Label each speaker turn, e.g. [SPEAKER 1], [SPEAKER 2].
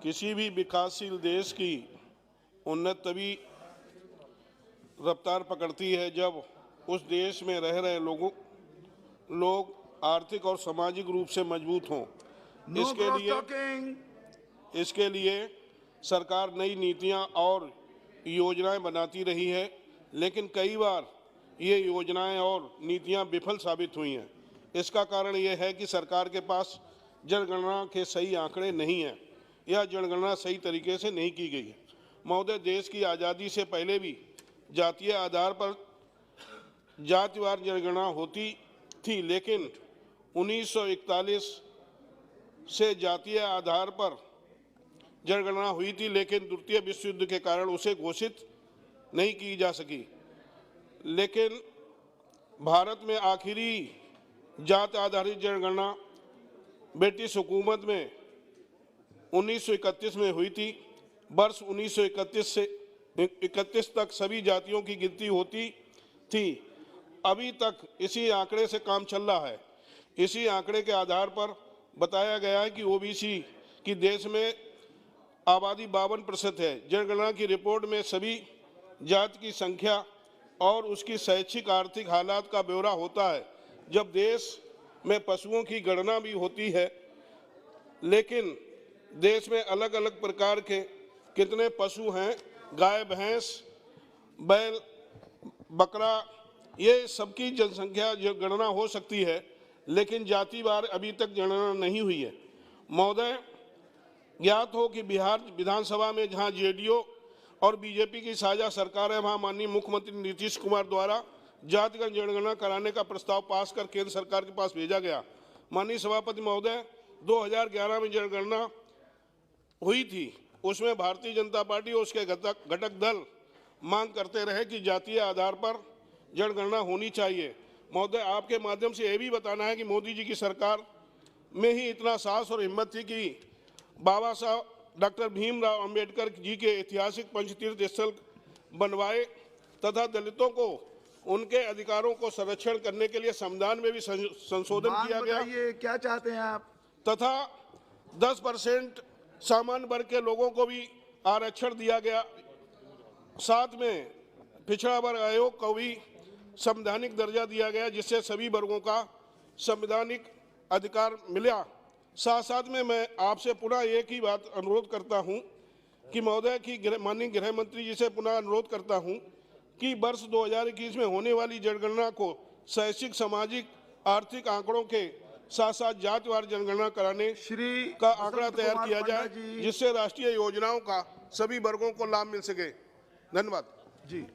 [SPEAKER 1] किसी भी विकासशील देश की उन्नति तभी रफ्तार पकड़ती है जब उस देश में रह रहे लोग आर्थिक और सामाजिक रूप से मजबूत हों। इसके लिए सरकार नई नीतियां और योजनाएं बनाती रही है, लेकिन कई बार ये योजनाएं और नीतियां विफल साबित हुई हैं। इसका कारण ये है कि सरकार के पास जनगणना के सही आंकड़े नहीं हैं या जनगणना सही तरीके से नहीं की गई है। महोदय, देश की आज़ादी से पहले भी जातीय आधार पर जातिवार जनगणना होती थी, लेकिन 1941 से जातीय आधार पर जनगणना हुई थी, लेकिन द्वितीय विश्व युद्ध के कारण उसे घोषित नहीं की जा सकी। लेकिन भारत में आखिरी जात आधारित जनगणना ब्रिटिश हुकूमत में 1931 में हुई थी। वर्ष 1931 से 31 तक सभी जातियों की गिनती होती थी। अभी तक इसी आंकड़े से काम चल रहा है। इसी आंकड़े के आधार पर बताया गया है कि ओबीसी की देश में आबादी 52% है। जनगणना की रिपोर्ट में सभी जाति की संख्या और उसकी शैक्षिक आर्थिक हालात का ब्यौरा होता है। जब देश में पशुओं की गणना भी होती है, लेकिन देश में अलग अलग प्रकार के कितने पशु हैं, गाय, भैंस, बैल, बकरा, ये सबकी जनसंख्या जो गणना हो सकती है, लेकिन जातिवार अभी तक गणना नहीं हुई है। महोदय, ज्ञात हो कि बिहार विधानसभा में जहां जेडीयू और बीजेपी की साझा सरकार है, वहां माननीय मुख्यमंत्री नीतीश कुमार द्वारा जातिगत जनगणना कराने का प्रस्ताव पास कर केंद्र सरकार के पास भेजा गया। माननीय सभापति महोदय, 2011 में जनगणना हुई थी, उसमें भारतीय जनता पार्टी और उसके घटक दल मांग करते रहे कि जातीय आधार पर जनगणना होनी चाहिए। महोदय, आपके माध्यम से यह भी बताना है कि मोदी जी की सरकार में ही इतना साहस और हिम्मत थी कि बाबा साहब डॉक्टर भीमराव अंबेडकर जी के ऐतिहासिक पंचतीर्थ स्थल बनवाए तथा दलितों को उनके अधिकारों को संरक्षण करने के लिए संविधान में भी संशोधन किया गया।
[SPEAKER 2] क्या चाहते हैं आप? तथा
[SPEAKER 1] 10% सामान्य वर्ग के लोगों को भी आरक्षण दिया गया। साथ में पिछड़ा वर्ग आयोग को भी संवैधानिक दर्जा दिया गया, जिससे सभी वर्गों का संवैधानिक अधिकार मिला। साथ साथ में मैं आपसे पुनः एक ही बात अनुरोध करता हूं कि महोदय की माननीय गृह मंत्री जी से पुनः अनुरोध करता हूं कि वर्ष 2021 में होने वाली जनगणना को शैक्षिक, सामाजिक, आर्थिक आंकड़ों के साथ साथ जातिवार जनगणना कराने का आंकड़ा तैयार किया जाए, जिससे राष्ट्रीय योजनाओं का सभी वर्गों को लाभ मिल सके। धन्यवाद
[SPEAKER 2] जी।